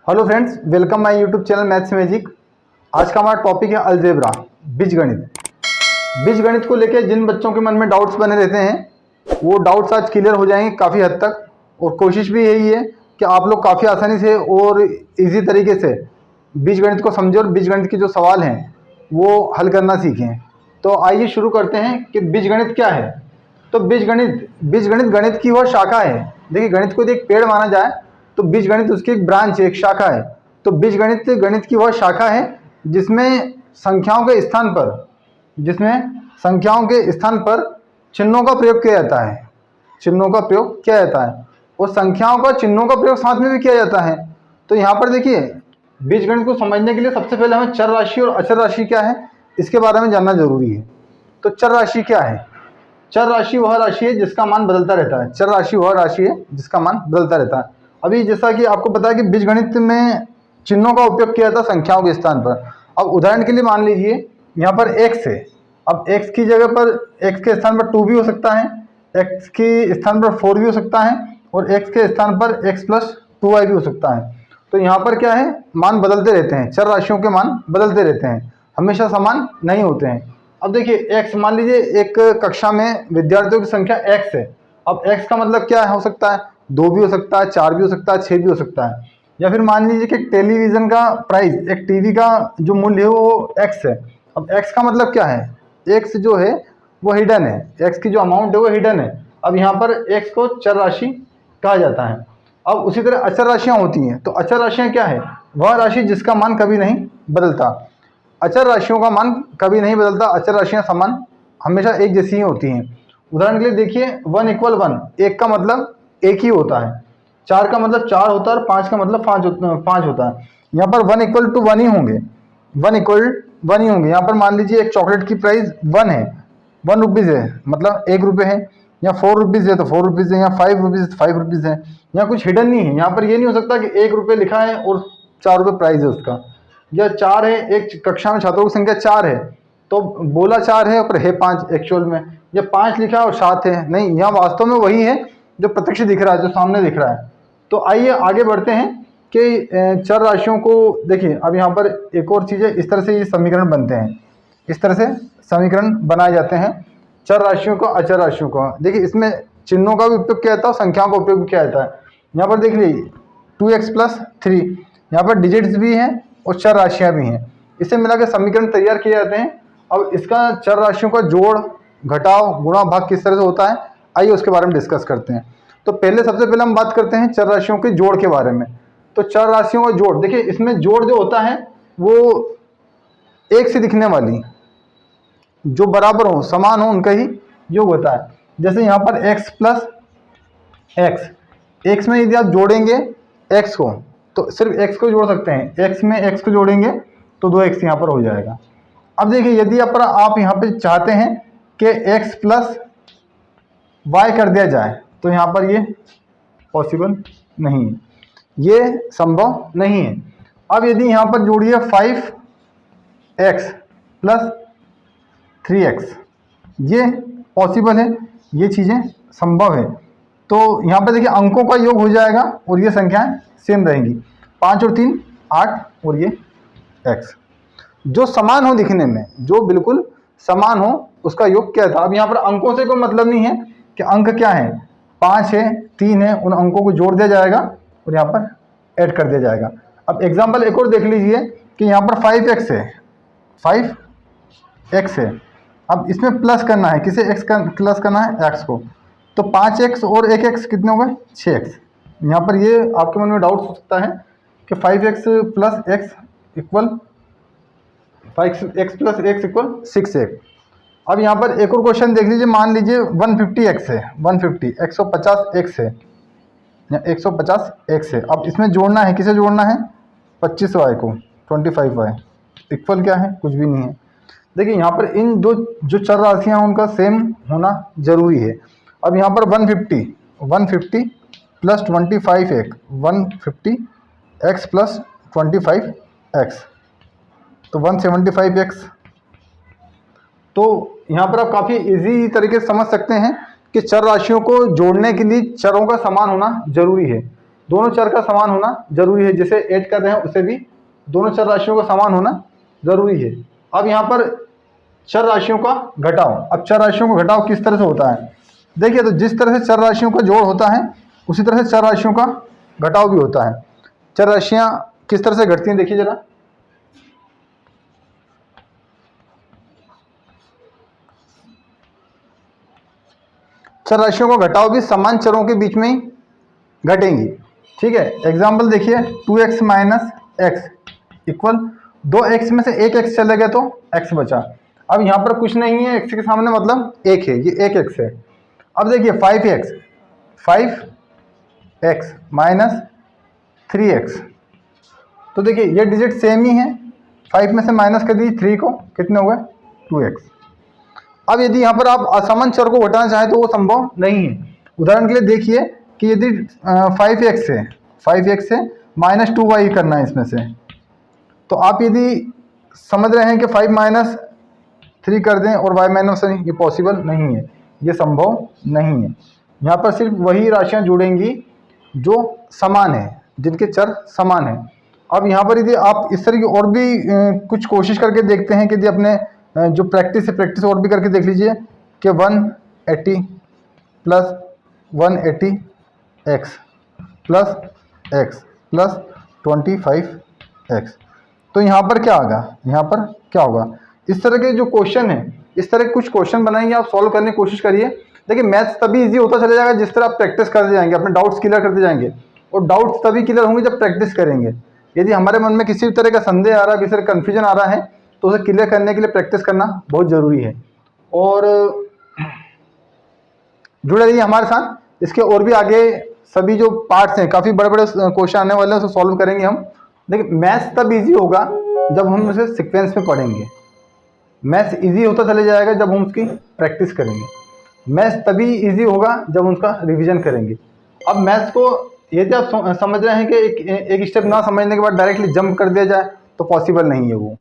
Hello friends, welcome my YouTube channel maths magic. आज का हमारा टॉपिक है अलजेब्रा, बीजगणित। बीजगणित को लेकर जिन बच्चों के मन में डाउट्स बने रहते हैं वो डाउट्स आज क्लियर हो जाएंगे काफ़ी हद तक। और कोशिश भी यही है कि आप लोग काफ़ी आसानी से और इजी तरीके से बीजगणित को समझें और बीजगणित के जो सवाल हैं वो हल करना सीखें। तो आइए शुरू करते हैं कि बीजगणित क्या है। तो बीजगणित गणित की वह शाखा है। देखिए, गणित को यदि एक पेड़ माना जाए तो बीजगणित उसकी एक ब्रांच है, एक शाखा है। तो बीजगणित गणित की वह शाखा है जिसमें संख्याओं के स्थान पर चिन्हों का प्रयोग किया जाता है। और संख्याओं का चिन्हों का प्रयोग साथ में भी किया जाता है। तो यहाँ पर देखिए, बीजगणित को समझने के लिए सबसे पहले हमें चर राशि और अचर राशि क्या है इसके बारे में जानना जरूरी है। तो चर राशि क्या है? चर राशि वह राशि है जिसका मान बदलता रहता है। चर राशि वह राशि है जिसका मान बदलता रहता है। अभी जैसा कि आपको पता है कि बीजगणित में चिन्हों का उपयोग किया जाता है संख्याओं के स्थान पर। अब उदाहरण के लिए मान लीजिए यहाँ पर x है। अब x की जगह पर x के स्थान पर 2 भी हो सकता है, x के स्थान पर 4 भी हो सकता है और x के स्थान पर x + 2y भी हो सकता है। तो यहाँ पर क्या है, मान बदलते रहते हैं। चर राशियों के मान बदलते रहते हैं, हमेशा समान नहीं होते हैं। अब देखिए x, मान लीजिए एक कक्षा में विद्यार्थियों की संख्या x है। अब x का मतलब क्या हो सकता है? 2 भी हो सकता है, 4 भी हो सकता है, 6 भी हो सकता है। या फिर मान लीजिए कि टेलीविज़न का प्राइस, एक टीवी का जो मूल्य है वो x है। अब x का मतलब क्या है? x जो है वो हिडन है, x की जो अमाउंट है वो हिडन है। अब यहाँ पर x को चर राशि कहा जाता है। अब उसी तरह अचर राशियाँ होती हैं। तो अचर राशियाँ क्या है? वह राशि जिसका मान कभी नहीं बदलता। अचर राशियों का मान कभी नहीं बदलता। अचर राशियाँ समान हमेशा एक जैसी ही होती हैं। उदाहरण के लिए देखिए, 1 = 1, एक का मतलब एक ही होता है, 4 का मतलब 4 होता है और 5 का मतलब 5 होता है। यहाँ पर 1 = 1 ही होंगे, 1 ही होंगे। यहाँ पर मान लीजिए एक चॉकलेट की प्राइस 1 है, 1 रुपीज़ है, मतलब 1 रुपये है। या 4 रुपीज़ है तो 4 रुपीज़ है, या 5 रुपीज़ तो 5 रुपीज़ है। यहाँ कुछ हिडन नहीं है। यहाँ पर ये नहीं हो सकता कि 1 रुपये लिखा है और 4 रुपये प्राइस है उसका। या 4 है, एक कक्षा में छात्रों की संख्या 4 है तो बोला 4 है पर है 5 एक्चुअल में। या 5 लिखा है और 7 है, नहीं, यहाँ वास्तव में वही है जो प्रत्यक्ष दिख रहा है, जो सामने दिख रहा है। तो आइए आगे बढ़ते हैं कि चर राशियों को देखिए। अब यहाँ पर एक और चीज़ है, इस तरह से ये समीकरण बनते हैं, इस तरह से समीकरण बनाए जाते हैं चर राशियों को, अचर राशियों को। देखिए, इसमें चिन्हों का भी उपयोग किया जाता है और संख्याओं का उपयोग भी किया जाता है। यहाँ पर देख लीजिए 2x + 3, यहाँ पर डिजिट्स भी हैं और चर राशियाँ भी हैं। इसे मिला के समीकरण तैयार किए जाते हैं। अब इसका चर राशियों का जोड़, घटाव, गुणा, भाग किस तरह से होता है, आइए उसके बारे में डिस्कस करते हैं। तो सबसे पहले हम बात करते हैं चर राशियों के जोड़ के बारे में। तो चर राशियों का जोड़, देखिए इसमें जोड़ जो होता है वो एक से दिखने वाली, जो बराबर हो, समान हो, उनका ही योग होता है। जैसे यहाँ पर x + x, x में यदि आप जोड़ेंगे x को तो सिर्फ x को जोड़ सकते हैं, x में x को जोड़ेंगे तो 2x यहाँ पर हो जाएगा। अब देखिए, यदि आप यहाँ पे चाहते हैं कि x + y कर दिया जाए तो यहाँ पर ये पॉसिबल नहीं है, ये संभव नहीं है। अब यदि यहाँ पर जोड़िए 5x + 3x, ये पॉसिबल है, ये चीज़ें संभव है। तो यहाँ पर देखिए अंकों का योग हो जाएगा और ये संख्याएं सेम रहेंगी, 5 और 3 8 और ये x। जो समान हो दिखने में, जो बिल्कुल समान हो, उसका योग क्या था। अब यहाँ पर अंकों से कोई मतलब नहीं है कि अंक क्या है, 5 है, 3 है, उन अंकों को जोड़ दिया जाएगा और यहाँ पर ऐड कर दिया जाएगा। अब एग्जाम्पल एक और देख लीजिए कि यहाँ पर 5x है, 5x है। अब इसमें प्लस करना है, किसे x का प्लस करना है, x को। तो 5x और 1x कितने हो गए, 6x। यहाँ पर ये आपके मन में डाउट हो सकता है कि 5x + x = 5x + x = 6x। अब यहाँ पर एक और क्वेश्चन देख लीजिए, मान लीजिए 150x है, 150, 150x है या 150x है। अब इसमें जोड़ना है, किसे जोड़ना है, 25y को, 25y इक्वल क्या है, कुछ भी नहीं है। देखिए यहाँ पर इन दो जो चर राशियाँ हैं उनका सेम होना जरूरी है। अब यहाँ पर 150 + 25x, 150x + 25x, तो 175x। तो यहाँ पर आप काफ़ी इजी तरीके से समझ सकते हैं कि चर राशियों को जोड़ने के लिए चरों का समान होना जरूरी है। दोनों चर का समान होना जरूरी है। जैसे ऐड कर रहे हैं उसे भी दोनों चर राशियों का समान होना जरूरी है। अब यहाँ पर चर राशियों का घटाव, अब चर राशियों का घटाव किस तरह से होता है देखिए। तो जिस तरह से चर राशियों का जोड़ होता है उसी तरह से चर राशियों का घटाव भी होता है। चर राशियाँ किस तरह से घटती हैं देखिए जरा। चर राशियों का घटाव भी समान चरों के बीच में ही घटेंगी, ठीक है। एग्जाम्पल देखिए 2x minus x equal 2x में से एक x चले गए तो x बचा। अब यहाँ पर कुछ नहीं है, x के सामने मतलब एक है, ये एक x है। अब देखिए 5x माइनस 3x, तो देखिए ये डिजिट सेम ही है। 5 में से माइनस कर दीजिए 3 को, कितने हो गए 2x। अब यदि यहाँ पर आप असमान चर को घटाना चाहें तो वो संभव नहीं है। उदाहरण के लिए देखिए कि यदि 5x से माइनस 2y करना है इसमें से, तो आप यदि समझ रहे हैं कि 5 माइनस 3 कर दें और y माइनस 3, ये पॉसिबल नहीं है, ये संभव नहीं है। यहाँ पर सिर्फ वही राशियाँ जुड़ेंगी जो समान है, जिनके चर समान हैं। अब यहाँ पर यदि आप इस तरह की और भी कुछ कोशिश करके देखते हैं कि यदि अपने जो प्रैक्टिस है, प्रैक्टिस और भी करके देख लीजिए कि 180 plus 180x plus x plus 25x, तो यहाँ पर क्या होगा, यहाँ पर क्या होगा। इस तरह के जो क्वेश्चन है, इस तरह के कुछ क्वेश्चन बनाएंगे, आप सॉल्व करने की कोशिश करिए। देखिए मैथ्स तभी इजी होता चला जाएगा जिस तरह आप प्रैक्टिस करते जाएंगे, अपने डाउट्स क्लियर करते जाएंगे, और डाउट्स तभी क्लियर होंगे जब प्रैक्टिस करेंगे। यदि हमारे मन में किसी भी तरह का संदेह आ रहा है, किसी तरह कन्फ्यूजन आ रहा है, तो उसे क्लियर करने के लिए प्रैक्टिस करना बहुत ज़रूरी है। और जुड़े रहिए हमारे साथ, इसके और भी आगे सभी जो पार्ट्स हैं, काफ़ी बड़े बड़े क्वेश्चन आने वाले हैं, उसे सॉल्व करेंगे हम। देखिए मैथ्स तब इजी होगा जब हम उसे सीक्वेंस में पढ़ेंगे। मैथ्स इजी होता चले जाएगा जब हम उसकी प्रैक्टिस करेंगे। मैथ्स तभी इजी होगा जब उनका रिवीजन करेंगे। अब मैथ्स को यदि आप समझ रहे हैं कि एक स्टेप ना समझने के बाद डायरेक्टली जंप कर दिया जाए, तो पॉसिबल नहीं है वो।